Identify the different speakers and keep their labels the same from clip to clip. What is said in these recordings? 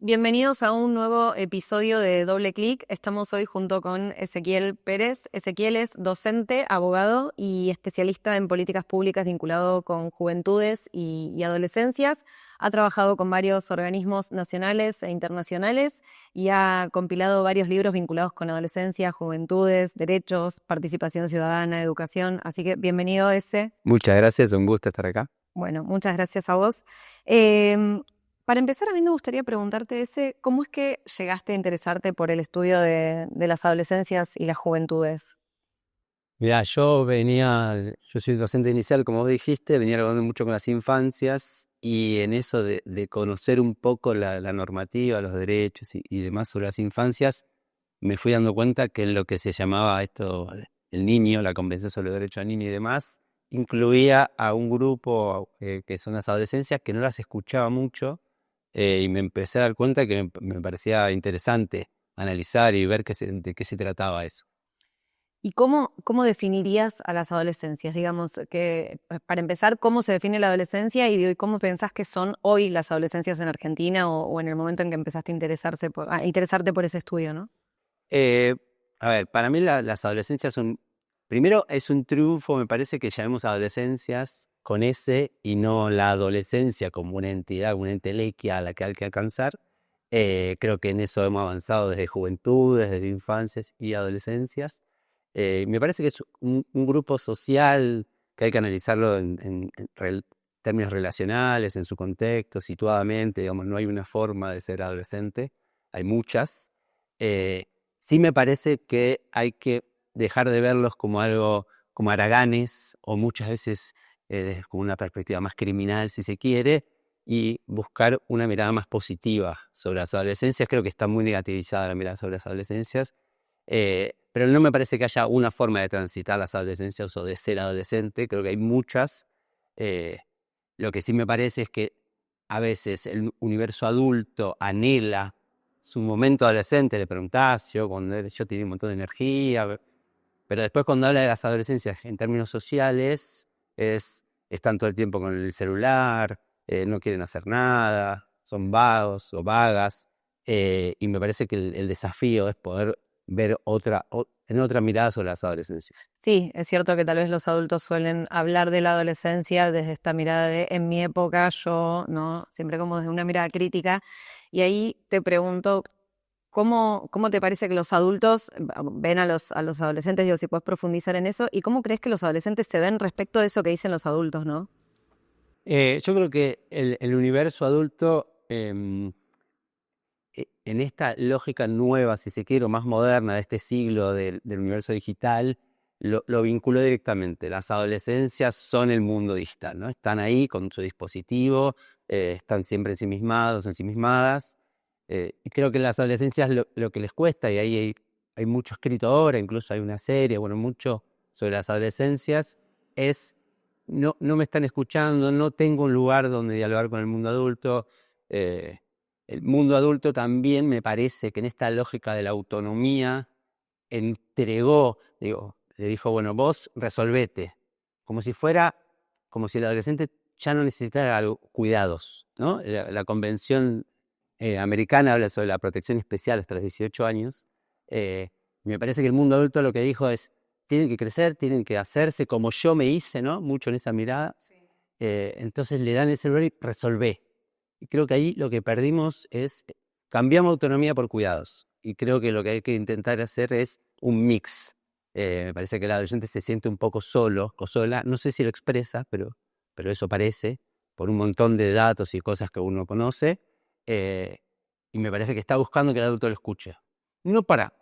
Speaker 1: Bienvenidos a un nuevo episodio de Doble Clic. Estamos hoy junto con Ezequiel Pérez. Ezequiel es docente, abogado y especialista en políticas públicas vinculado con juventudes y adolescencias. Ha trabajado con varios organismos nacionales e internacionales y ha compilado varios libros vinculados con adolescencia, juventudes, derechos, participación ciudadana, educación. Así que bienvenido, Eze.
Speaker 2: Muchas gracias, un gusto estar acá.
Speaker 1: Bueno, muchas gracias a vos. Para empezar, a mí me gustaría preguntarte, ¿cómo es que llegaste a interesarte por el estudio de las adolescencias y las juventudes?
Speaker 2: Mirá, yo soy docente inicial, como vos dijiste, venía trabajando mucho con las infancias y en eso de conocer un poco la normativa, los derechos y demás sobre las infancias, me fui dando cuenta que en lo que se llamaba esto, el niño, la Convención sobre los Derechos del Niño y demás, incluía a un grupo que son las adolescencias que no las escuchaba mucho y me empecé a dar cuenta que me parecía interesante analizar y ver de qué se trataba eso.
Speaker 1: ¿Y cómo definirías a las adolescencias? Digamos, que para empezar, ¿cómo se define la adolescencia y cómo pensás que son hoy las adolescencias en Argentina o en el momento en que empezaste a interesarte por ese estudio, ¿no?
Speaker 2: Eh, a ver, para mí las adolescencias son, primero es un triunfo, me parece que llamemos adolescencias con S y no la adolescencia como una entidad, una entelequia a la que hay que alcanzar. Creo que en eso hemos avanzado desde juventudes, desde infancias y adolescencias. Me parece que es un grupo social que hay que analizarlo en términos relacionales, en su contexto, situadamente, digamos, no hay una forma de ser adolescente, hay muchas. Eh, Sí me parece que hay que dejar de verlos como algo, como haraganes o muchas veces desde como una perspectiva más criminal, si se quiere, y buscar una mirada más positiva sobre las adolescencias. Creo que está muy negativizada la mirada sobre las adolescencias, pero no me parece que haya una forma de transitar las adolescencias o de ser adolescente. Creo que hay muchas. Eh, lo que sí me parece es que a veces el universo adulto anhela su momento adolescente. Le preguntás, yo tenía un montón de energía, pero después cuando habla de las adolescencias en términos sociales, están todo el tiempo con el celular, no quieren hacer nada, son vagos o vagas, y me parece que el desafío es poder ver en otra mirada sobre las adolescencias.
Speaker 1: Sí, es cierto que tal vez los adultos suelen hablar de la adolescencia desde esta mirada de en mi época, yo, ¿no? Siempre como desde una mirada crítica. Y ahí te pregunto, ¿cómo te parece que los adultos ven a los adolescentes? Digo, si puedes profundizar en eso. ¿Y cómo crees que los adolescentes se ven respecto de eso que dicen los adultos, no?
Speaker 2: Yo creo que el universo adulto, en esta lógica nueva, si se quiere, o más moderna de este siglo del universo digital, lo vinculó directamente. Las adolescencias son el mundo digital, ¿no? Están ahí con su dispositivo, están siempre ensimismados, ensimismadas. Y creo que en las adolescencias lo que les cuesta, y ahí hay mucho escrito ahora, incluso hay una serie, bueno, mucho sobre las adolescencias, es no me están escuchando, no tengo un lugar donde dialogar con el mundo adulto. El mundo adulto también me parece que en esta lógica de la autonomía le dijo, bueno, vos resolvete, como si el adolescente ya no necesitara cuidados, ¿no? La convención americana habla sobre la protección especial hasta los 18 años. Me parece que el mundo adulto lo que dijo es, tienen que crecer, tienen que hacerse como yo me hice, ¿no? Mucho en esa mirada.
Speaker 1: Sí.
Speaker 2: Entonces le dan el celular y resolvé. Y creo que ahí lo que perdimos es, cambiamos autonomía por cuidados. Y creo que lo que hay que intentar hacer es un mix. Me parece que el adolescente se siente un poco solo o sola, no sé si lo expresa, pero eso parece, por un montón de datos y cosas que uno conoce, eh, y me parece que está buscando que el adulto lo escuche. No para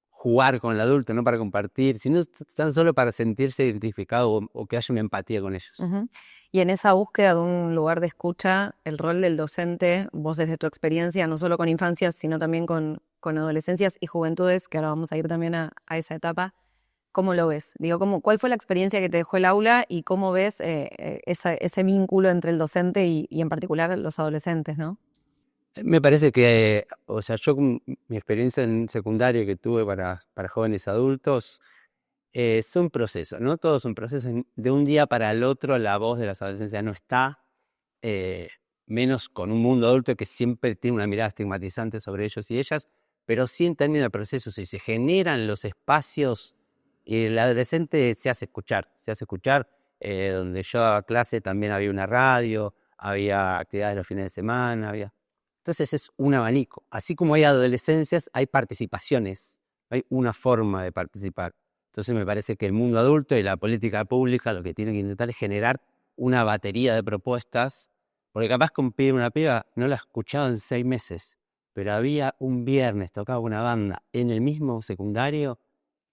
Speaker 2: jugar con el adulto, no para compartir, sino tan solo para sentirse identificado o que haya una empatía con ellos.
Speaker 1: Ujú. Y en esa búsqueda de un lugar de escucha, el rol del docente, vos desde tu experiencia, no solo con infancias, sino también con adolescencias y juventudes, que ahora vamos a ir también a esa etapa, ¿cómo lo ves? Digo, ¿cuál fue la experiencia que te dejó el aula y cómo ves ese vínculo entre el docente y en particular los adolescentes, ¿no?
Speaker 2: Me parece que, o sea, yo con mi experiencia en secundaria que tuve para jóvenes adultos, son procesos, ¿no? Todos son procesos. De un día para el otro la voz de las adolescencias no está. menos con un mundo adulto que siempre tiene una mirada estigmatizante sobre ellos y ellas, pero sí en términos de procesos, si se generan los espacios y el adolescente se hace escuchar, donde yo daba clase también había una radio, había actividades los fines de semana, Entonces es un abanico. Así como hay adolescencias, hay participaciones, hay una forma de participar. Entonces me parece que el mundo adulto y la política pública lo que tienen que intentar es generar una batería de propuestas, porque capaz que un pibe, una piba, no la he escuchado en 6 meses, pero había un viernes, tocaba una banda en el mismo secundario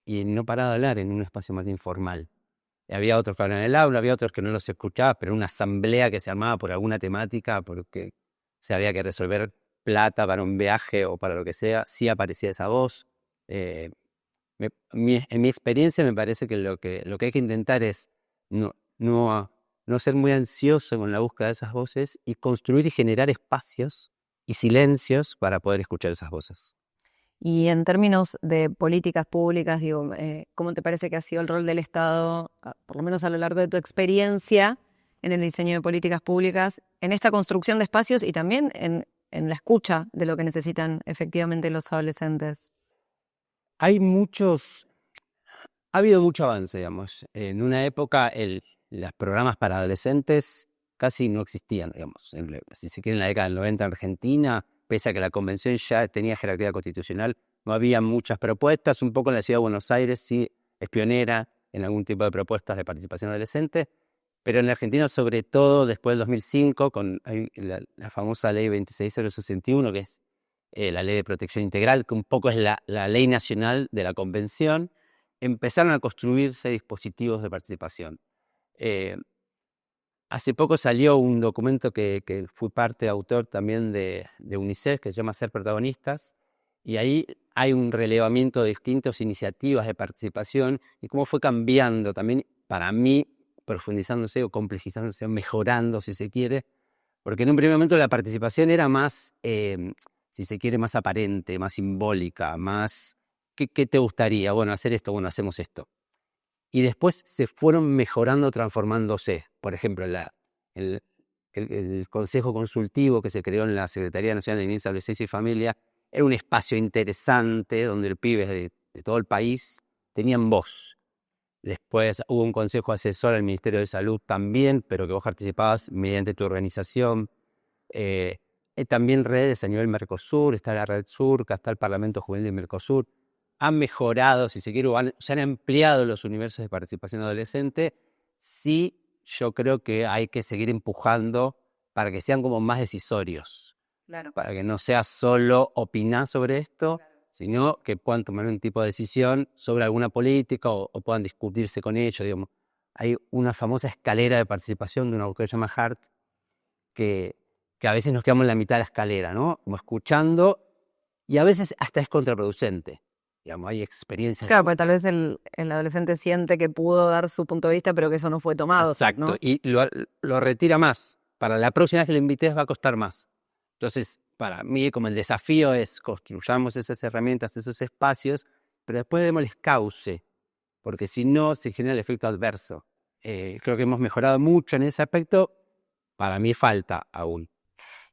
Speaker 2: y no paraba de hablar en un espacio más informal. Y había otros que hablaban en el aula, había otros que no los escuchaba, pero una asamblea que se armaba por alguna temática, porque se había que resolver plata para un viaje o para lo que sea, sí aparecía esa voz. Eh, en mi experiencia me parece que lo que hay que intentar es no, no, no ser muy ansioso con la búsqueda de esas voces y construir y generar espacios y silencios para poder escuchar esas voces.
Speaker 1: Y en términos de políticas públicas, digo, ¿cómo te parece que ha sido el rol del Estado, por lo menos a lo largo de tu experiencia en el diseño de políticas públicas, en esta construcción de espacios y también en la escucha de lo que necesitan efectivamente los adolescentes?
Speaker 2: Ha habido mucho avance, digamos. En una época los programas para adolescentes casi no existían, digamos. Si se quiere, en la década del 90 en Argentina, pese a que la convención ya tenía jerarquía constitucional, no había muchas propuestas. Un poco en la ciudad de Buenos Aires sí es pionera en algún tipo de propuestas de participación adolescente, pero en la Argentina, sobre todo después del 2005, con la famosa ley 26061, que es la ley de protección integral, que un poco es la ley nacional de la convención, empezaron a construirse dispositivos de participación. Hace poco salió un documento que fui parte de autor también de UNICEF, que se llama Ser Protagonistas, y ahí hay un relevamiento de distintas iniciativas de participación y cómo fue cambiando también, para mí, profundizándose o complejizándose, mejorando si se quiere, porque en un primer momento la participación era más, si se quiere, más aparente, más simbólica, más, ¿qué te gustaría? Bueno, hacer esto, bueno, hacemos esto. Y después se fueron mejorando, transformándose. Por ejemplo, el Consejo Consultivo que se creó en la Secretaría Nacional de Niñez, Adolescencia y Familia era un espacio interesante donde los pibes de todo el país tenían voz. Después hubo un consejo asesor al Ministerio de Salud también, pero que vos participabas mediante tu organización. Hay también redes a nivel Mercosur, está la Red Surca, está el Parlamento Juvenil de Mercosur. Han mejorado, si se quiere, se han ampliado los universos de participación adolescente. Sí, yo creo que hay que seguir empujando para que sean como más decisorios.
Speaker 1: Claro.
Speaker 2: Para que no sea solo opinar sobre esto, sino que puedan tomar un tipo de decisión sobre alguna política o puedan discutirse con ellos. Digamos. Hay una famosa escalera de participación de un autor que se llama Hart, que a veces nos quedamos en la mitad de la escalera, ¿no? Como escuchando, y a veces hasta es contraproducente. Digamos, hay experiencias.
Speaker 1: Claro, porque tal vez el adolescente siente que pudo dar su punto de vista, pero que eso no fue tomado.
Speaker 2: Exacto,
Speaker 1: ¿no?
Speaker 2: y lo retira más. Para la próxima vez que le invites va a costar más. Entonces, para mí, como el desafío es construyamos esas herramientas, esos espacios, pero después démosles cauce, porque si no, se genera el efecto adverso. Creo que hemos mejorado mucho en ese aspecto. Para mí falta aún.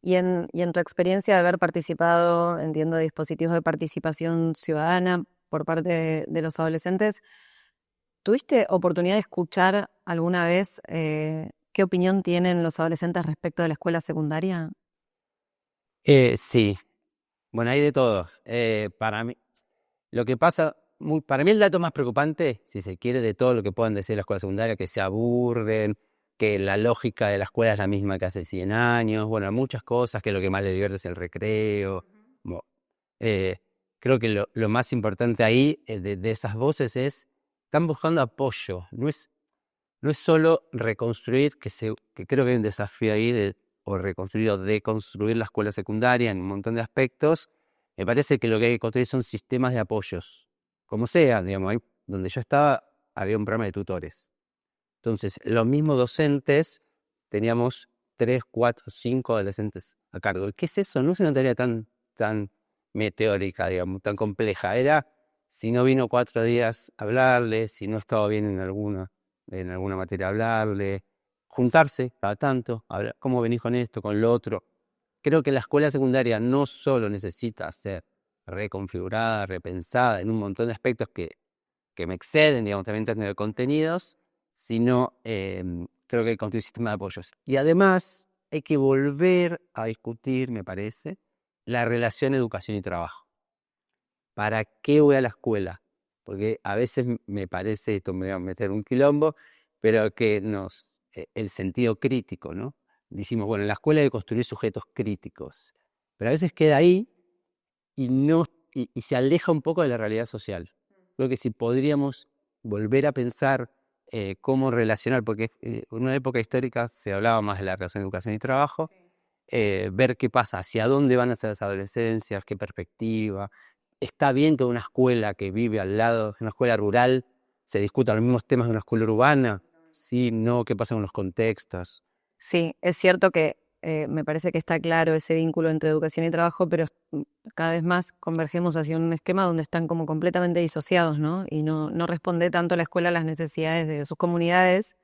Speaker 1: Y en tu experiencia de haber participado, entiendo, de dispositivos de participación ciudadana por parte de los adolescentes, ¿tuviste oportunidad de escuchar alguna vez qué opinión tienen los adolescentes respecto de la escuela secundaria?
Speaker 2: Sí, bueno, hay de todo. Para mí, lo que pasa, para mí el dato más preocupante, si se quiere, de todo lo que puedan decir la escuela secundaria, que se aburren, que la lógica de la escuela es la misma que hace 100 años, bueno, muchas cosas, que lo que más les divierte es el recreo. Bueno, creo que lo más importante ahí de esas voces es, están buscando apoyo, no es solo reconstruir, que creo que hay un desafío ahí o reconstruir o deconstruir la escuela secundaria en un montón de aspectos. Me parece que lo que hay que construir son sistemas de apoyos, como sea, digamos, donde yo estaba había un programa de tutores. Entonces, los mismos docentes teníamos 3, 4, 5 adolescentes a cargo. ¿Qué es eso? No es una tarea tan meteórica, digamos, tan compleja. Era, si no vino 4 días, hablarle, si no estaba bien en alguna materia, hablarle, juntarse cada tanto, hablar, ¿cómo venís con esto, con lo otro? Creo que la escuela secundaria no solo necesita ser reconfigurada, repensada en un montón de aspectos que me exceden, digamos, también tener contenidos, sino creo que hay que construir un sistema de apoyos. Y además hay que volver a discutir, me parece, la relación educación y trabajo. ¿Para qué voy a la escuela? Porque a veces me parece, esto me voy a meter un quilombo, pero que el sentido crítico, ¿no? Dijimos, bueno, en la escuela hay que construir sujetos críticos, pero a veces queda ahí y se aleja un poco de la realidad social. Creo que si podríamos volver a pensar cómo relacionar, porque en una época histórica se hablaba más de la relación de educación y trabajo, ver qué pasa, hacia dónde van a ser las adolescencias, qué perspectiva. Está bien que una escuela que vive al lado, una escuela rural, se discutan los mismos temas de una escuela urbana. Sí, no, qué pasa con los contextos.
Speaker 1: Sí, es cierto que me parece que está claro ese vínculo entre educación y trabajo, pero cada vez más convergemos hacia un esquema donde están como completamente disociados, ¿no? Y no responde tanto la escuela a las necesidades de sus comunidades,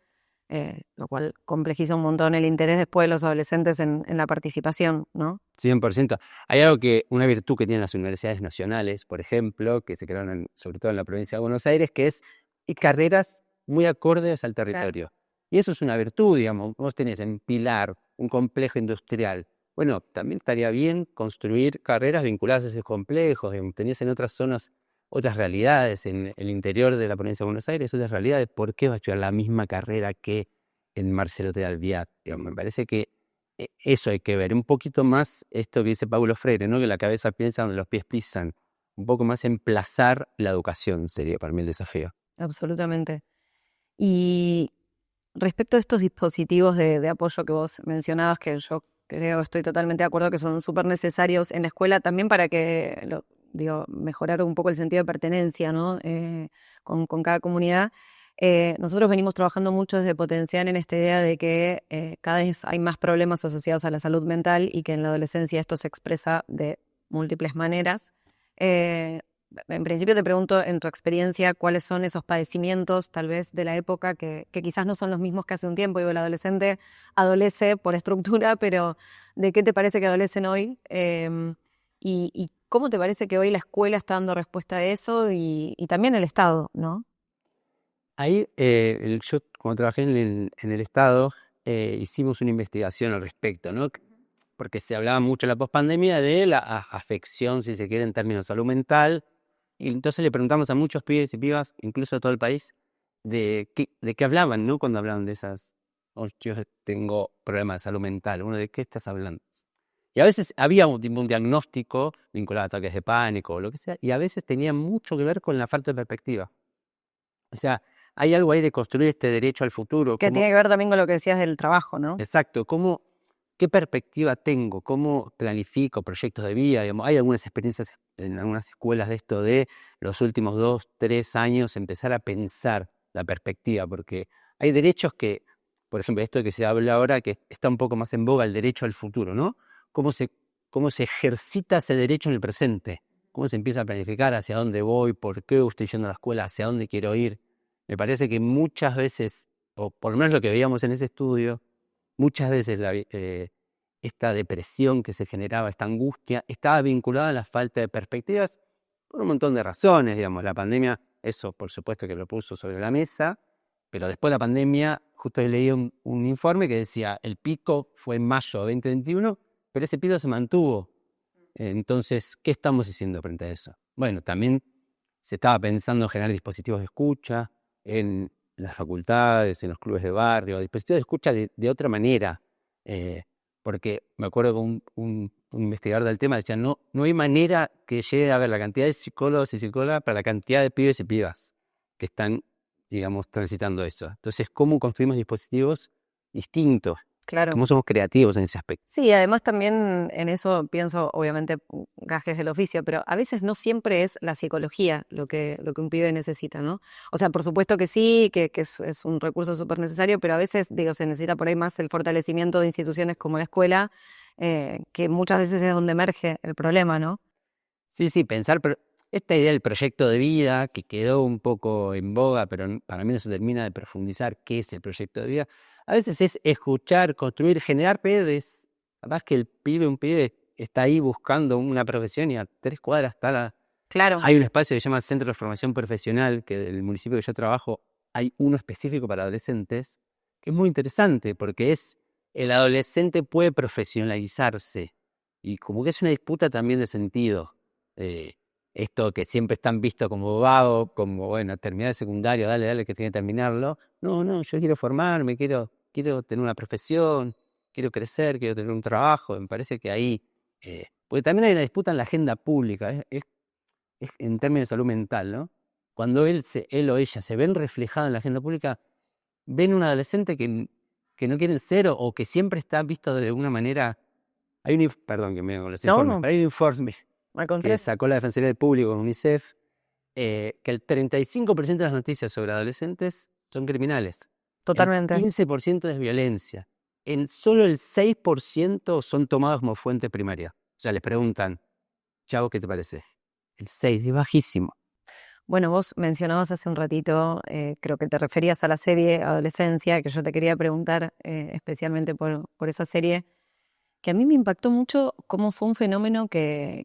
Speaker 1: lo cual complejiza un montón el interés después de los adolescentes en la participación, ¿no?
Speaker 2: 100%. Hay algo una virtud que tienen las universidades nacionales, por ejemplo, que se crearon sobre todo en la provincia de Buenos Aires, que es carreras muy acordes al territorio. Y eso es una virtud, digamos. Vos tenés en Pilar un complejo industrial. Bueno, también estaría bien construir carreras vinculadas a esos complejos. Tenés en otras zonas otras realidades, en el interior de la provincia de Buenos Aires, otras realidades. ¿Por qué va a estudiar la misma carrera que en Marcelo de Alvear? Me parece que eso hay que ver, un poquito más esto que dice Paulo Freire, ¿no? Que la cabeza piensa donde los pies pisan, un poco más emplazar la educación sería para mí el desafío.
Speaker 1: Absolutamente. Y respecto a estos dispositivos de apoyo que vos mencionabas, que yo creo, estoy totalmente de acuerdo que son súper necesarios en la escuela también para que, mejorar un poco el sentido de pertenencia, ¿no? Con cada comunidad. Nosotros venimos trabajando mucho desde Potencial en esta idea de que cada vez hay más problemas asociados a la salud mental y que en la adolescencia esto se expresa de múltiples maneras. En principio te pregunto, en tu experiencia, ¿cuáles son esos padecimientos tal vez de la época que quizás no son los mismos que hace un tiempo? Digo, el adolescente adolece por estructura, pero ¿de qué te parece que adolecen hoy? Y cómo te parece que hoy la escuela está dando respuesta a eso y también el Estado, ¿no?
Speaker 2: Ahí, yo cuando trabajé en el Estado, hicimos una investigación al respecto, ¿no? Porque se hablaba mucho en la pospandemia de la afección, si se quiere, en términos de salud mental. Y entonces le preguntamos a muchos pibes y pibas, incluso de todo el país, de qué hablaban, ¿no? Cuando hablaban de esas, oh, yo tengo problemas de salud mental. Uno, ¿de qué estás hablando? Y a veces había un diagnóstico vinculado a ataques de pánico o lo que sea, y a veces tenía mucho que ver con la falta de perspectiva. O sea, hay algo ahí de construir este derecho al futuro.
Speaker 1: Que tiene que ver también con lo que decías del trabajo, ¿no?
Speaker 2: Exacto, ¿qué perspectiva tengo? ¿Cómo planifico proyectos de vida? Digamos, hay algunas experiencias en algunas escuelas de esto de los últimos 2, 3 años empezar a pensar la perspectiva, porque hay derechos que, por ejemplo, esto que se habla ahora, que está un poco más en boga, el derecho al futuro, ¿no? ¿Cómo se ejercita ese derecho en el presente? ¿Cómo se empieza a planificar hacia dónde voy? ¿Por qué estoy yendo a la escuela? ¿Hacia dónde quiero ir? Me parece que muchas veces, o por lo menos lo que veíamos en ese estudio, muchas veces esta depresión que se generaba, esta angustia, estaba vinculada a la falta de perspectivas por un montón de razones, digamos. La pandemia, eso por supuesto que lo puso sobre la mesa, pero después de la pandemia, justo leí un informe que decía, el pico fue en mayo de 2021, pero ese pico se mantuvo. Entonces, ¿qué estamos haciendo frente a eso? Bueno, también se estaba pensando en generar dispositivos de escucha en las facultades, en los clubes de barrio, dispositivos de escucha de otra manera. Porque me acuerdo que un investigador del tema decía, no hay manera que llegue a ver la cantidad de psicólogos y psicólogas para la cantidad de pibes y pibas que están, digamos, transitando eso. Entonces, ¿cómo construimos dispositivos distintos?
Speaker 1: Claro.
Speaker 2: ¿Cómo somos creativos en ese aspecto?
Speaker 1: Sí, además también en eso pienso, obviamente, gajes del oficio, pero a veces no siempre es la psicología lo que un pibe necesita, ¿no? O sea, por supuesto que sí, que es un recurso súper necesario, pero a veces, digo, se necesita por ahí más el fortalecimiento de instituciones como la escuela, que muchas veces es donde emerge el problema, ¿no?
Speaker 2: Sí, pensar, pero esta idea del proyecto de vida que quedó un poco en boga, pero para mí no se termina de profundizar qué es el proyecto de vida. A veces es escuchar, construir, generar redes. Capaz que un pibe está ahí buscando una profesión y a 3 cuadras está
Speaker 1: Claro.
Speaker 2: Hay un espacio que se llama Centro de Formación Profesional, que del municipio que yo trabajo hay uno específico para adolescentes, que es muy interesante porque el adolescente puede profesionalizarse y como que es una disputa también de sentido. Esto que siempre están vistos como vago, como, bueno, terminar el secundario, dale, que tiene que terminarlo. No, yo quiero formarme, quiero tener una profesión, quiero crecer, quiero tener un trabajo. Me parece que ahí, porque también hay una disputa en la agenda pública, es en términos de salud mental, ¿no? Cuando él o ella se ven reflejados en la agenda pública, ven un adolescente que no quieren ser o que siempre está visto de una manera. Perdón que me hago los informes, pero hay un informe que sacó la Defensoría del Público con UNICEF, que el 35% de las noticias sobre adolescentes son criminales.
Speaker 1: Totalmente.
Speaker 2: El 15% es violencia. En solo el 6% son tomados como fuente primaria. O sea, les preguntan, chavo, ¿qué te parece? El 6 es bajísimo.
Speaker 1: Bueno, vos mencionabas hace un ratito, creo que te referías a la serie Adolescencia, que yo te quería preguntar especialmente por esa serie, que a mí me impactó mucho cómo fue un fenómeno que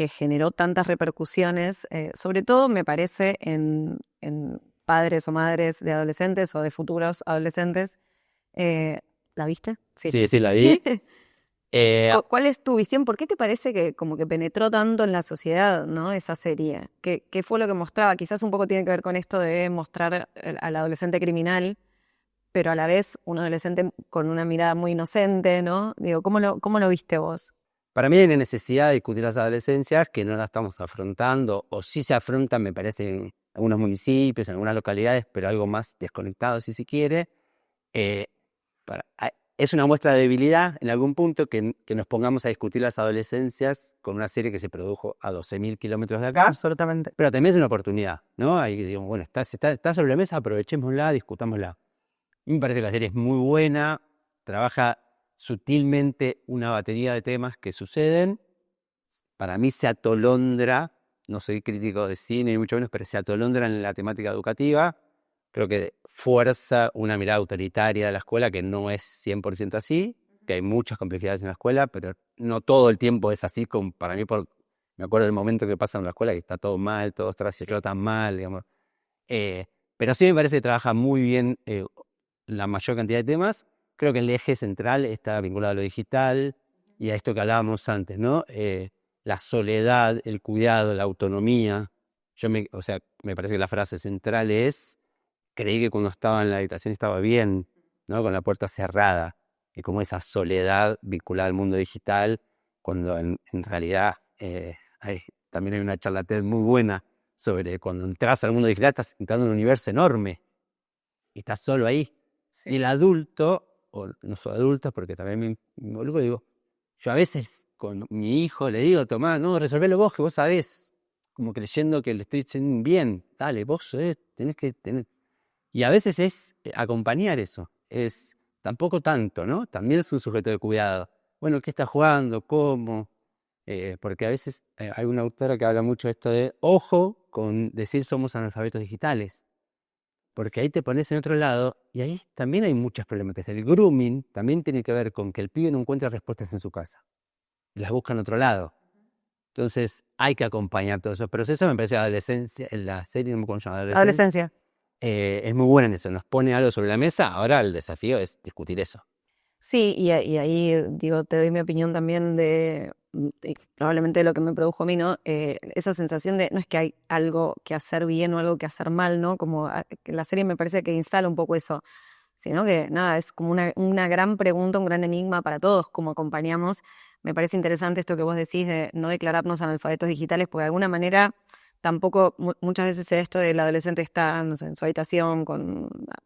Speaker 1: generó tantas repercusiones, sobre todo me parece en padres o madres de adolescentes o de futuros adolescentes. ¿La viste?
Speaker 2: Sí, la vi.
Speaker 1: ¿Cuál es tu visión? ¿Por qué te parece que como que penetró tanto en la sociedad, ¿no? Esa serie? ¿Qué fue lo que mostraba? Quizás un poco tiene que ver con esto de mostrar al adolescente criminal, pero a la vez un adolescente con una mirada muy inocente, ¿no? Digo, ¿cómo lo viste vos?
Speaker 2: Para mí hay una necesidad de discutir las adolescencias que no la estamos afrontando, o sí se afrontan, me parece, en algunos municipios, en algunas localidades, pero algo más desconectado, si se quiere. Es una muestra de debilidad en algún punto que nos pongamos a discutir las adolescencias con una serie que se produjo a 12.000 kilómetros de acá.
Speaker 1: Absolutamente.
Speaker 2: Pero también es una oportunidad, ¿no? Ahí digamos, bueno, está sobre la mesa, aprovechémosla, discutámosla. A mí me parece que la serie es muy buena, trabaja sutilmente una batería de temas que suceden. Para mí se atolondra, no soy crítico de cine ni mucho menos, pero se atolondra en la temática educativa. Creo que fuerza una mirada autoritaria de la escuela que no es 100% así, que hay muchas complejidades en la escuela, pero no todo el tiempo es así como para mí. Me acuerdo del momento que pasa en la escuela que está todo mal, todo está tan mal, digamos. Pero sí me parece que trabaja muy bien la mayor cantidad de temas. Creo que el eje central está vinculado a lo digital y a esto que hablábamos antes, ¿no? La soledad, el cuidado, la autonomía. Me parece que la frase central es: creí que cuando estaba en la habitación estaba bien, ¿no? Con la puerta cerrada. Y como esa soledad vinculada al mundo digital, cuando en realidad también hay una charla TED muy buena sobre cuando entras al mundo digital, estás entrando en un universo enorme y estás solo ahí. Sí. Y el adulto, o no soy adulto porque también me involucro, digo, yo a veces con mi hijo le digo, Tomás, no, resolvelo vos, que vos sabés, como creyendo que le estoy diciendo bien, dale, vos tenés que tener. Y a veces es acompañar eso, es tampoco tanto, ¿no? También es un sujeto de cuidado. Bueno, ¿qué está jugando? ¿Cómo? Porque a veces hay una autora que habla mucho de esto de, ojo con decir somos analfabetos digitales, porque ahí te pones en otro lado y ahí también hay muchos problemas. El grooming también tiene que ver con que el pibe no encuentra respuestas en su casa, las busca en otro lado. Entonces hay que acompañar todos esos procesos. Me parece que adolescencia, en la serie, no me acuerdo cómo se llama,
Speaker 1: Adolescencia.
Speaker 2: Es muy buena en eso, nos pone algo sobre la mesa. Ahora el desafío es discutir eso.
Speaker 1: Sí, y ahí digo, te doy mi opinión también de probablemente lo que me produjo a mí, ¿no? Esa sensación de no es que hay algo que hacer bien o algo que hacer mal, ¿no? Como la serie me parece que instala un poco eso, sino que nada, es como una gran pregunta, un gran enigma para todos, cómo acompañamos. Me parece interesante esto que vos decís de no declararnos analfabetos digitales, porque de alguna manera tampoco muchas veces esto del adolescente está, no sé, en su habitación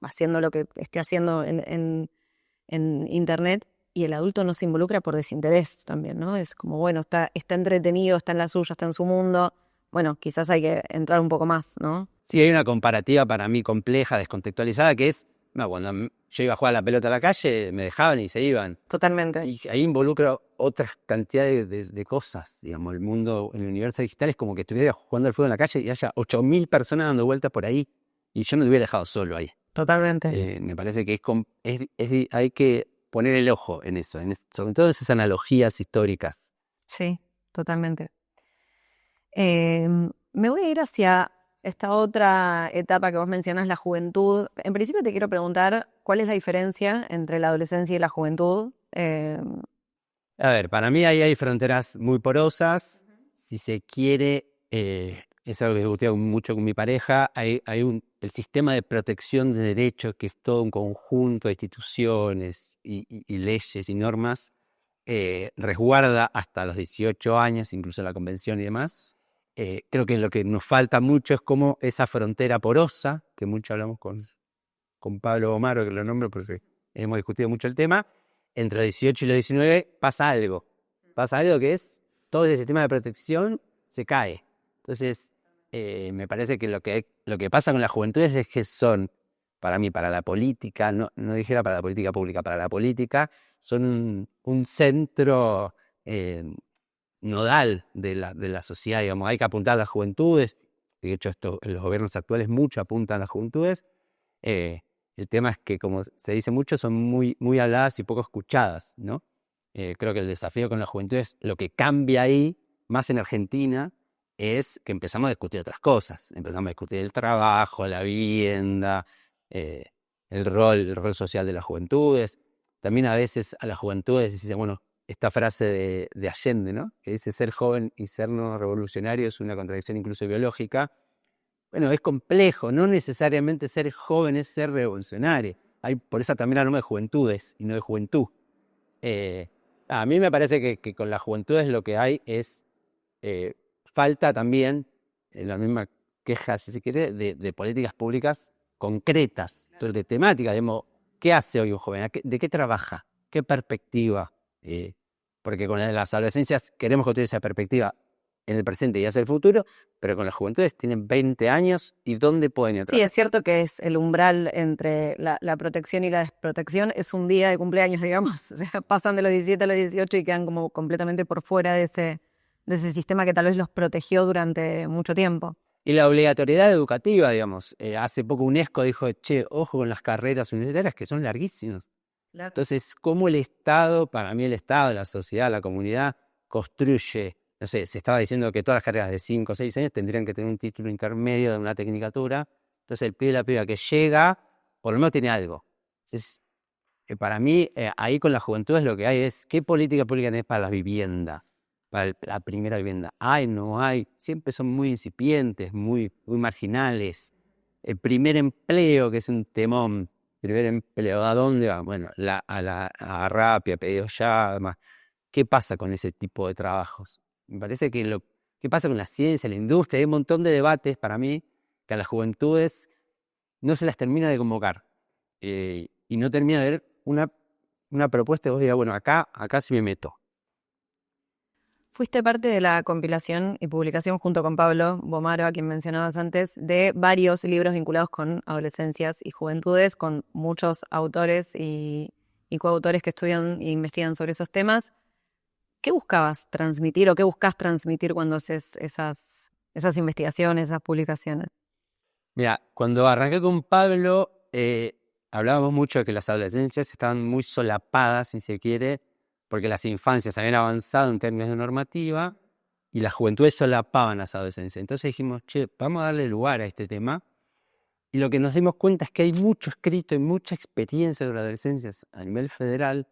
Speaker 1: haciendo lo que esté haciendo en internet, y el adulto no se involucra por desinterés también, ¿no? Es como, bueno, está entretenido, está en la suya, está en su mundo. Bueno, quizás hay que entrar un poco más, ¿no?
Speaker 2: Sí, hay una comparativa para mí compleja, descontextualizada, que es, cuando yo iba a jugar a la pelota a la calle, me dejaban y se iban.
Speaker 1: Totalmente.
Speaker 2: Y ahí involucra otras cantidades de cosas, digamos. El mundo, el universo digital es como que estuviera jugando al fútbol en la calle y haya 8.000 personas dando vueltas por ahí y yo no te hubiera dejado solo ahí.
Speaker 1: Totalmente.
Speaker 2: Me parece que hay que poner el ojo en eso, sobre todo esas analogías históricas.
Speaker 1: Sí, totalmente. Me voy a ir hacia esta otra etapa que vos mencionas, la juventud. En principio te quiero preguntar cuál es la diferencia entre la adolescencia y la juventud.
Speaker 2: A ver, para mí ahí hay fronteras muy porosas. Si se quiere, es algo que discutía mucho con mi pareja, el sistema de protección de derechos, que es todo un conjunto de instituciones y leyes y normas, resguarda hasta los 18 años, incluso la convención y demás. Creo que lo que nos falta mucho es como esa frontera porosa, que mucho hablamos con Pablo Omaro, que lo nombro porque hemos discutido mucho el tema. Entre los 18 y los 19 pasa algo que es todo ese sistema de protección se cae. Entonces, me parece que lo que pasa con las juventudes es que son, para mí, para la política, no dijera para la política pública, para la política, son un centro nodal de la sociedad, digamos. Hay que apuntar a las juventudes. De hecho, en los gobiernos actuales mucho apuntan a las juventudes. El tema es que, como se dice mucho, son muy, muy habladas y poco escuchadas, ¿no? Creo que el desafío con la juventud es lo que cambia ahí, más en Argentina, es que empezamos a discutir otras cosas. Empezamos a discutir el trabajo, la vivienda, el rol social de las juventudes. También a veces a las juventudes se dice, bueno, esta frase de Allende, ¿no? Que dice ser joven y ser no revolucionario es una contradicción incluso biológica. Bueno, es complejo, no necesariamente ser joven es ser revolucionario. Por eso también hablamos de juventudes y no de juventud. A mí me parece que con las juventudes lo que hay es falta también, la misma queja, si se quiere, de políticas públicas concretas, de temáticas. Digamos, ¿qué hace hoy un joven? ¿De qué trabaja? ¿Qué perspectiva? Porque con las adolescencias queremos construir esa perspectiva en el presente y hacia el futuro, pero con las juventudes tienen 20 años y ¿dónde pueden ir a
Speaker 1: Sí, es
Speaker 2: trabajar?
Speaker 1: cierto que es el umbral entre la protección y la desprotección, es un día de cumpleaños, digamos. O sea, pasan de los 17 a los 18 y quedan como completamente por fuera de ese sistema que tal vez los protegió durante mucho tiempo.
Speaker 2: Y la obligatoriedad educativa, digamos. Hace poco UNESCO dijo, che, ojo con las carreras universitarias que son larguísimas.
Speaker 1: Claro.
Speaker 2: Entonces, ¿cómo el Estado, para mí el Estado, la sociedad, la comunidad, construye? No sé, se estaba diciendo que todas las carreras de 5 o 6 años tendrían que tener un título intermedio de una tecnicatura. Entonces, el pibe y la piba que llega, por lo menos tiene algo. Entonces, para mí, ahí con la juventud es lo que hay es, ¿qué política pública tenés para la vivienda? Para la primera vivienda. ¿Hay, no hay? Siempre son muy incipientes, muy, muy marginales. El primer empleo, que es un temón. Primer empleo, ¿a dónde va? Bueno, a Rappi, a Pedidos Ya, además. ¿Qué pasa con ese tipo de trabajos? Me parece que ¿qué pasa con la ciencia, la industria? Hay un montón de debates para mí que a las juventudes no se las termina de convocar. Y no termina de ver una propuesta y vos digas, bueno, acá sí me meto.
Speaker 1: Fuiste parte de la compilación y publicación junto con Pablo Bomaro, a quien mencionabas antes, de varios libros vinculados con adolescencias y juventudes, con muchos autores y coautores que estudian e investigan sobre esos temas. ¿Qué buscabas transmitir o qué buscas transmitir cuando haces esas investigaciones, esas publicaciones?
Speaker 2: Mira, cuando arranqué con Pablo, hablábamos mucho de que las adolescencias estaban muy solapadas, si se quiere, porque las infancias habían avanzado en términos de normativa y las juventudes solapaban las adolescencias. Entonces dijimos, che, vamos a darle lugar a este tema. Y lo que nos dimos cuenta es que hay mucho escrito y mucha experiencia sobre adolescencias a nivel federal,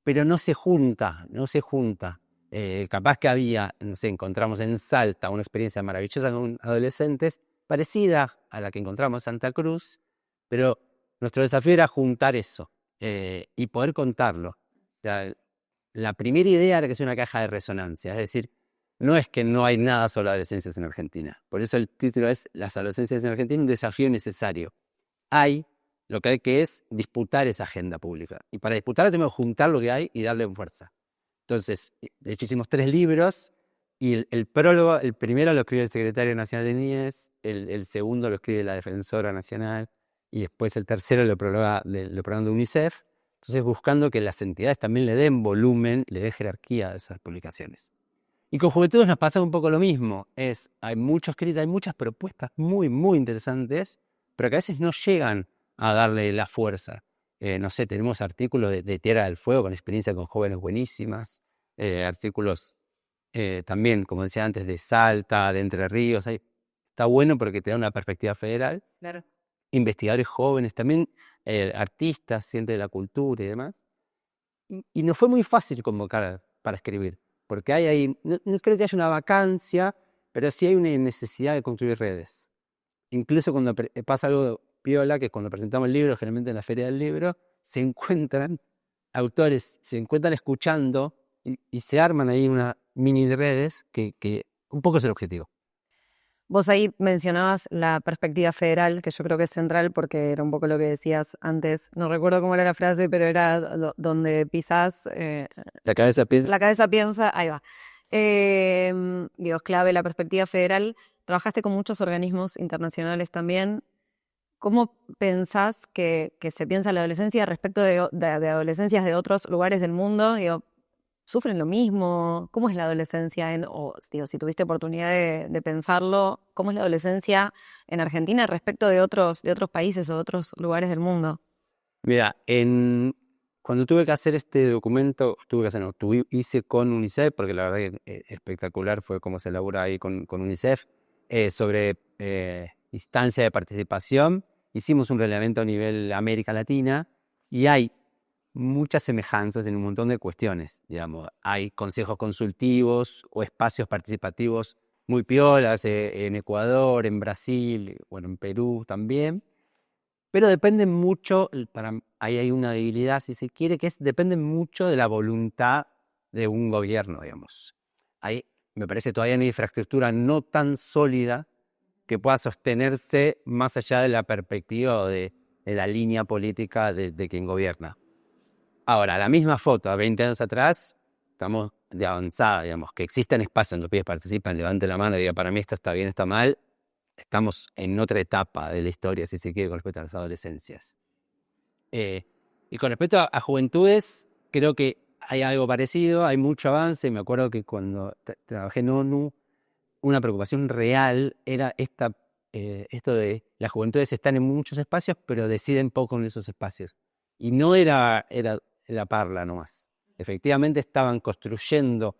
Speaker 2: pero no se junta. Capaz que había, no sé, encontramos en Salta una experiencia maravillosa con adolescentes, parecida a la que encontramos en Santa Cruz, pero nuestro desafío era juntar eso y poder contarlo. O sea, la primera idea era que sea una caja de resonancia, es decir, no es que no hay nada sobre adolescencias en Argentina. Por eso el título es Las adolescencias en Argentina, un desafío necesario. Lo que hay que es disputar esa agenda pública. Y para disputarla tenemos que juntar lo que hay y darle fuerza. Entonces, de hecho hicimos 3 libros y el prólogo, el primero lo escribe el secretario nacional de Niñez, el segundo lo escribe la defensora nacional y después el tercero lo prologan de UNICEF. Entonces, buscando que las entidades también le den volumen, le den jerarquía a esas publicaciones. Y con Juventudes nos pasa un poco lo mismo. Hay mucho escrito, hay muchas propuestas muy, muy interesantes, pero que a veces no llegan a darle la fuerza. No sé, tenemos artículos de Tierra del Fuego con experiencia con jóvenes buenísimas, artículos también, como decía antes, de Salta, de Entre Ríos. Está bueno porque te da una perspectiva federal.
Speaker 1: Claro.
Speaker 2: Investigadores jóvenes, también artistas, gente de la cultura y demás. Y nos fue muy fácil convocar para escribir, porque hay ahí, no creo que haya una vacancia, pero sí hay una necesidad de construir redes. Incluso cuando pasa algo piola, que cuando presentamos el libro, generalmente en la Feria del Libro, se encuentran autores, se encuentran escuchando y se arman ahí unas mini redes que un poco es el objetivo.
Speaker 1: Vos ahí mencionabas la perspectiva federal, que yo creo que es central porque era un poco lo que decías antes. No recuerdo cómo era la frase, pero era donde pisás...
Speaker 2: La cabeza piensa.
Speaker 1: La cabeza piensa, ahí va. Digo, es clave la perspectiva federal. Trabajaste con muchos organismos internacionales también. ¿Cómo pensás que se piensa la adolescencia respecto de adolescencias de otros lugares del mundo? Digo, ¿sufren lo mismo? ¿Cómo es la adolescencia si tuviste oportunidad de pensarlo, cómo es la adolescencia en Argentina respecto de otros países o de otros lugares del mundo?
Speaker 2: Mira, cuando tuve que hacer este documento, hice con UNICEF, porque la verdad que espectacular fue cómo se elabora ahí con UNICEF, sobre instancia de participación. Hicimos un relevamiento a nivel América Latina y hay muchas semejanzas en un montón de cuestiones, digamos. Hay consejos consultivos o espacios participativos muy piolas en Ecuador, en Brasil, bueno, en Perú también. Pero depende mucho, ahí hay una debilidad, si se quiere, depende mucho de la voluntad de un gobierno, digamos. Ahí me parece todavía una infraestructura no tan sólida que pueda sostenerse más allá de la perspectiva o de la línea política de quien gobierna. Ahora, la misma foto a 20 años atrás, estamos de avanzada, digamos, que existen espacios donde los pibes participan, levanten la mano y digan, para mí esto está bien, está mal. Estamos en otra etapa de la historia, si se quiere, con respecto a las adolescencias. Y con respecto a juventudes, creo que hay algo parecido, hay mucho avance. Me acuerdo que cuando trabajé en ONU, una preocupación real era esto de las juventudes están en muchos espacios, pero deciden poco en esos espacios. Y no era la parla nomás. Efectivamente estaban construyendo,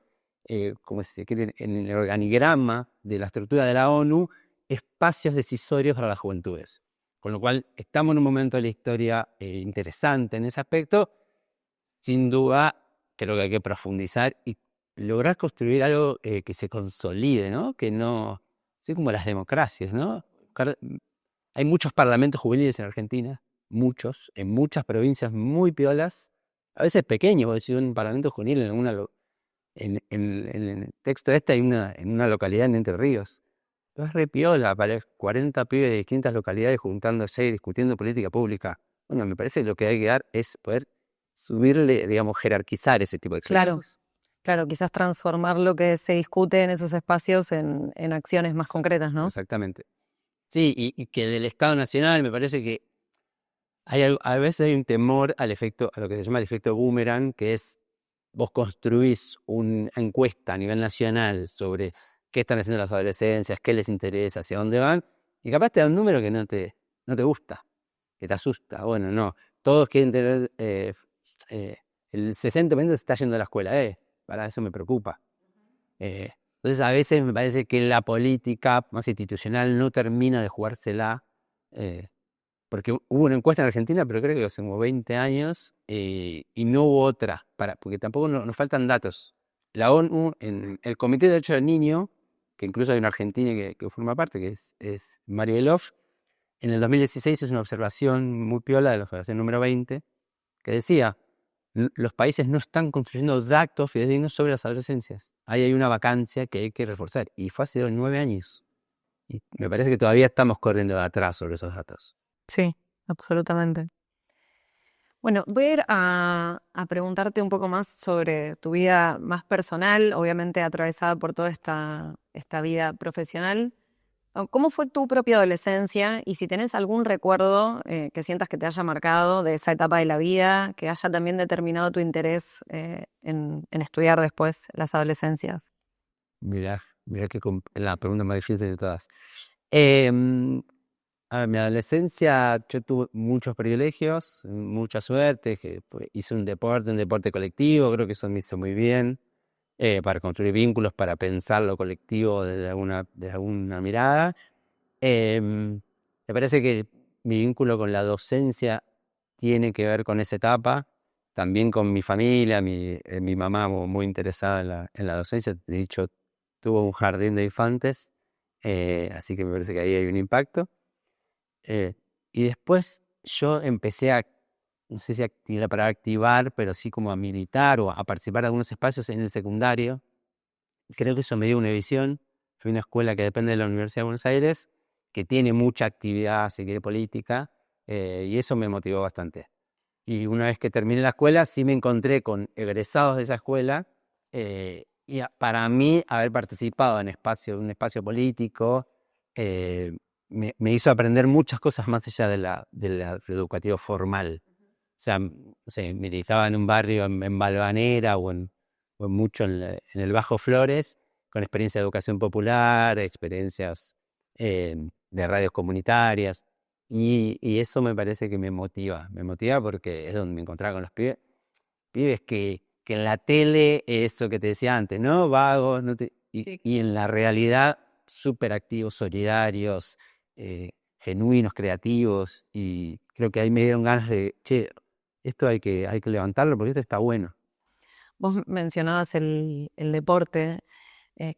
Speaker 2: como se quiere, en el organigrama de la estructura de la ONU, espacios decisorios para las juventudes. Con lo cual, estamos en un momento de la historia interesante en ese aspecto. Sin duda, creo que hay que profundizar y lograr construir algo que se consolide, ¿no? Que no... Así como las democracias, ¿no? Hay muchos parlamentos juveniles en Argentina, muchos, en muchas provincias muy piolas, a veces pequeños. Vos decís, un parlamento juvenil en el texto hay en una localidad en Entre Ríos. Es re piola, para 40 pibes de distintas localidades juntándose y discutiendo política pública. Bueno, me parece que lo que hay que dar es poder subirle, digamos, jerarquizar ese tipo de experiencias.
Speaker 1: Claro, quizás transformar lo que se discute en esos espacios en acciones más concretas, ¿no?
Speaker 2: Exactamente. Sí, y que del Estado Nacional me parece que a veces hay un temor a lo que se llama el efecto boomerang, que es vos construís una encuesta a nivel nacional sobre qué están haciendo las adolescencias, qué les interesa, hacia dónde van, y capaz te da un número que no te gusta, que te asusta. Bueno, no, todos quieren tener, el 60% se está yendo a la escuela, para eso me preocupa. Entonces a veces me parece que la política más institucional no termina de jugársela, porque hubo una encuesta en Argentina, pero creo que hace como 20 años, y no hubo otra, porque tampoco nos faltan datos. La ONU, en el Comité de Derechos del Niño, que incluso hay una argentina que forma parte, que es Mario Belov, en el 2016 es una observación muy piola de la observación número 20, que decía, los países no están construyendo datos fidedignos sobre las adolescencias. Ahí hay una vacancia que hay que reforzar. Y fue hace 9 años. Y me parece que todavía estamos corriendo de atrás sobre esos datos.
Speaker 1: Sí, absolutamente. Bueno, voy a ir a preguntarte un poco más sobre tu vida más personal, obviamente atravesada por toda esta vida profesional. ¿Cómo fue tu propia adolescencia? Y si tenés algún recuerdo que sientas que te haya marcado de esa etapa de la vida, que haya también determinado tu interés en estudiar después las adolescencias.
Speaker 2: Mirá que la pregunta más difícil de todas. mi adolescencia yo tuve muchos privilegios, mucha suerte, hice un deporte colectivo, creo que eso me hizo muy bien, para construir vínculos, para pensar lo colectivo desde alguna mirada. Me parece que mi vínculo con la docencia tiene que ver con esa etapa, también con mi familia, mi mamá muy interesada en la docencia, de hecho tuvo un jardín de infantes, así que me parece que ahí hay un impacto. Y después yo empecé no sé si para activar, pero sí como a militar o a participar de algunos espacios en el secundario. Creo que eso me dio una visión. Fui a una escuela que depende de la Universidad de Buenos Aires, que tiene mucha actividad, si quiere, política, y eso me motivó bastante. Y una vez que terminé la escuela, sí me encontré con egresados de esa escuela, para mí haber participado en un espacio político, eh, me hizo aprender muchas cosas más allá de la educativo formal. O sea, no sé, militaba en un barrio en Valvanera o mucho en el Bajo Flores, con experiencia de educación popular, experiencias de radios comunitarias. Y eso me parece que me motiva porque es donde me encontraba con los pibes que en la tele, eso que te decía antes, ¿no? Vagos, y en la realidad súper activos, solidarios, genuinos, creativos, y creo que ahí me dieron ganas de, che, esto hay que levantarlo porque esto está bueno.
Speaker 1: Vos mencionabas el deporte.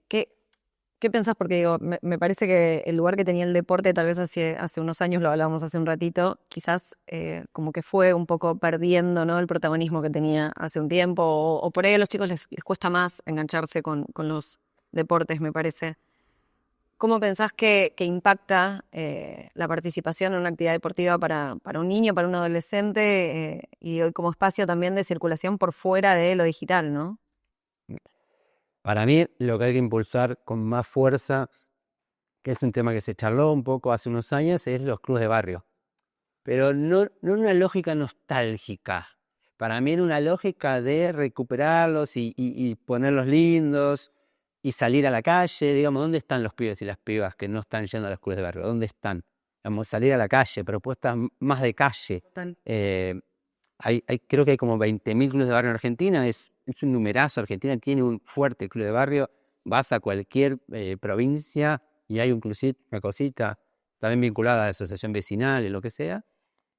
Speaker 1: ¿Qué pensás? Porque digo, me parece que el lugar que tenía el deporte, tal vez hace unos años, lo hablábamos hace un ratito, quizás como que fue un poco perdiendo, ¿no?, el protagonismo que tenía hace un tiempo, o por ahí a los chicos les cuesta más engancharse con los deportes, me parece. ¿Cómo pensás que impacta la participación en una actividad deportiva para un niño, para un adolescente, y hoy como espacio también de circulación por fuera de lo digital, ¿no?
Speaker 2: Para mí, lo que hay que impulsar con más fuerza, que es un tema que se charló un poco hace unos años, es los clubes de barrio. Pero no en una lógica nostálgica. Para mí en una lógica de recuperarlos y ponerlos lindos y salir a la calle. Digamos, ¿dónde están los pibes y las pibas que no están yendo a los clubes de barrio? ¿Dónde están? Digamos, salir a la calle, propuestas más de calle.
Speaker 1: Total.
Speaker 2: Creo que hay como 20.000 clubes de barrio en Argentina, es un numerazo. Argentina tiene un fuerte club de barrio. Vas a cualquier provincia y hay inclusive una cosita también vinculada a la asociación vecinal y lo que sea.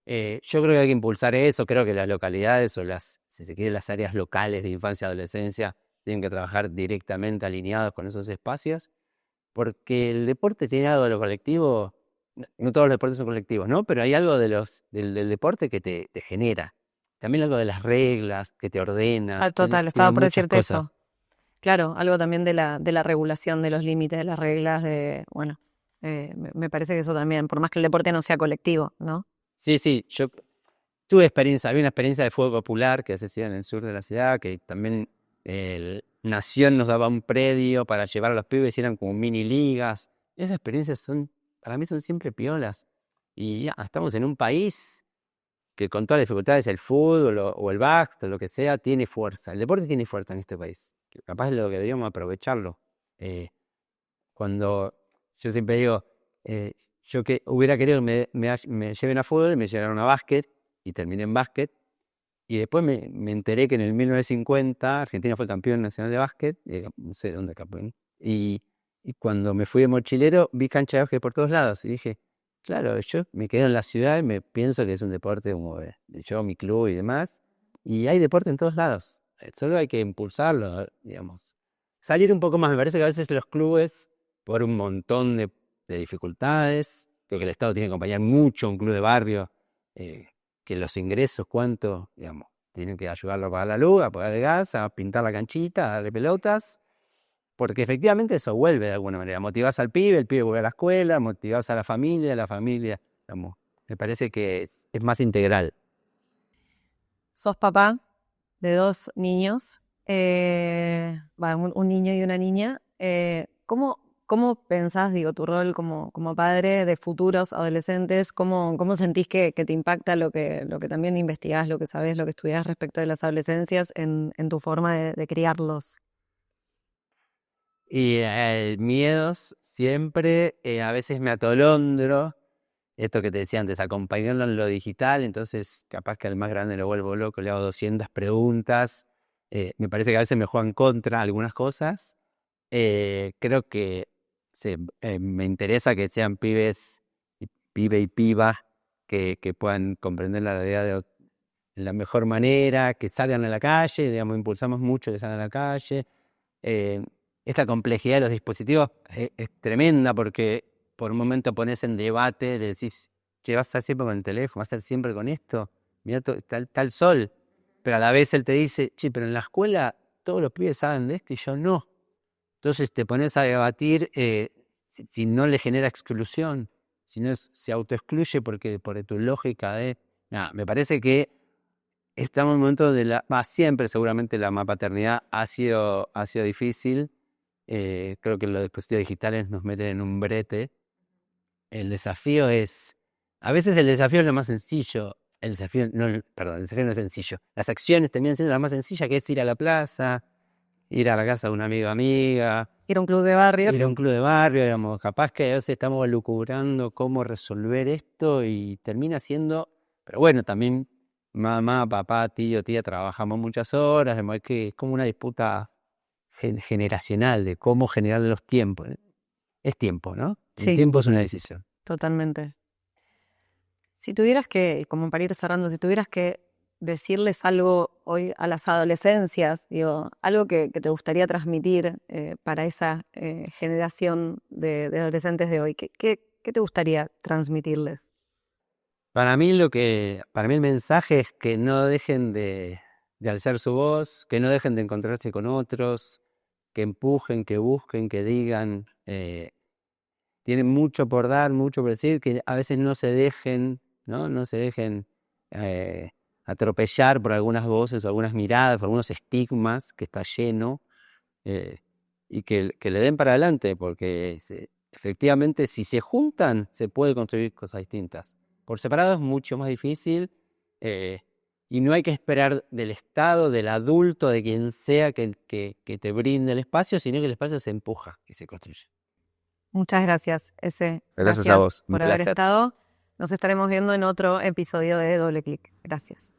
Speaker 2: Yo creo que hay que impulsar eso. Creo que las localidades o si se quiere, las áreas locales de infancia y adolescencia tienen que trabajar directamente alineados con esos espacios, porque el deporte tiene algo de lo colectivo. No todos los deportes son colectivos, ¿no? Pero hay algo del deporte que te genera. También algo de las reglas, que te ordena.
Speaker 1: Ah, total,
Speaker 2: Tiene
Speaker 1: estaba por
Speaker 2: muchas
Speaker 1: decirte
Speaker 2: cosas.
Speaker 1: eso. Claro, algo también de la regulación de los límites, de las reglas, bueno, me parece que eso también, por más que el deporte no sea colectivo, ¿no?
Speaker 2: Sí, sí, yo había una experiencia de fútbol popular que se hacía en el sur de la ciudad, que también Nación nos daba un predio para llevar a los pibes y eran como mini ligas. Esas experiencias para mí son siempre piolas. Y ya, estamos en un país que con todas las dificultades, el fútbol o el básquet o lo que sea, tiene fuerza. El deporte tiene fuerza en este país. Capaz es lo que deberíamos aprovecharlo. Eh, Cuando yo siempre digo, yo que hubiera querido que me lleven a fútbol y me llevaron a básquet y terminé en básquet. Y después me enteré que en el 1950 Argentina fue campeón nacional de básquet, no sé dónde campeón. Y cuando me fui de mochilero vi cancha de básquet por todos lados y dije, claro, yo me quedo en la ciudad y me pienso que es un deporte como de yo, mi club y demás. Y hay deporte en todos lados, solo hay que impulsarlo, digamos. Salir un poco más, me parece que a veces los clubes, por un montón de dificultades, creo que el Estado tiene que acompañar mucho a un club de barrio, que los ingresos, cuánto, digamos, tienen que ayudarlo a pagar la luz, a pagar el gas, a pintar la canchita, a darle pelotas, porque efectivamente eso vuelve de alguna manera. Motivás al pibe, el pibe vuelve a la escuela, motivás a la familia, digamos. Me parece que es más integral.
Speaker 1: Sos papá de dos niños, un niño y una niña. ¿Cómo pensás, digo, tu rol como padre de futuros adolescentes? ¿Cómo sentís que te impacta lo que también investigás, lo que sabés, lo que estudiás respecto de las adolescencias en tu forma de criarlos?
Speaker 2: Y miedos siempre, a veces me atolondro, esto que te decía antes, acompañarlo en lo digital, entonces capaz que al más grande lo vuelvo loco, le hago 200 preguntas, me parece que a veces me juegan contra algunas cosas. Creo que sí, me interesa que sean pibe y piba, que puedan comprender la realidad de la mejor manera, que salgan a la calle, digamos, impulsamos mucho que salgan a la calle. Eh, Esta complejidad de los dispositivos es tremenda porque por un momento pones en debate, le decís, che, vas a estar siempre con el teléfono, vas a estar siempre con esto, mirá, está el sol. Pero a la vez él te dice, che, pero en la escuela todos los pibes saben de esto y yo no. Entonces te pones a debatir si no le genera exclusión, si no se autoexcluye porque por tu lógica de... Nada, me parece que estamos en un momento siempre seguramente la paternidad ha sido difícil. Creo que los dispositivos digitales nos meten en un brete. El desafío a veces el desafío es lo más sencillo. El desafío no es sencillo. Las acciones terminan siendo la más sencilla, que es ir a la plaza, ir a la casa de una amiga.
Speaker 1: Ir a un club de barrio.
Speaker 2: Ir a un club de barrio, digamos, capaz que a veces estamos lucubrando cómo resolver esto y termina siendo, pero bueno, también mamá, papá, tío, tía, trabajamos muchas horas, es como una disputa generacional de cómo generar los tiempos. Es tiempo, ¿no? El
Speaker 1: Sí.
Speaker 2: tiempo es una decisión.
Speaker 1: Totalmente. Si tuvieras que, como para ir cerrando, si tuvieras que decirles algo hoy a las adolescencias, digo, algo que te gustaría transmitir para esa generación de adolescentes de hoy, ¿qué te gustaría transmitirles?
Speaker 2: Para mí el mensaje es que no dejen de alzar su voz, que no dejen de encontrarse con otros, que empujen, que busquen, que digan. Tienen mucho por dar, mucho por decir, que a veces no se dejen, ¿no? No se dejen atropellar por algunas voces o algunas miradas, por algunos estigmas que está lleno, y que le den para adelante, porque efectivamente si se juntan se puede construir cosas distintas. Por separado es mucho más difícil, y no hay que esperar del Estado, del adulto, de quien sea que te brinde el espacio, sino que el espacio se empuja y se construye.
Speaker 1: Muchas gracias,
Speaker 2: Gracias a vos.
Speaker 1: por haber estado. Nos estaremos viendo en otro episodio de Doble Clic. Gracias.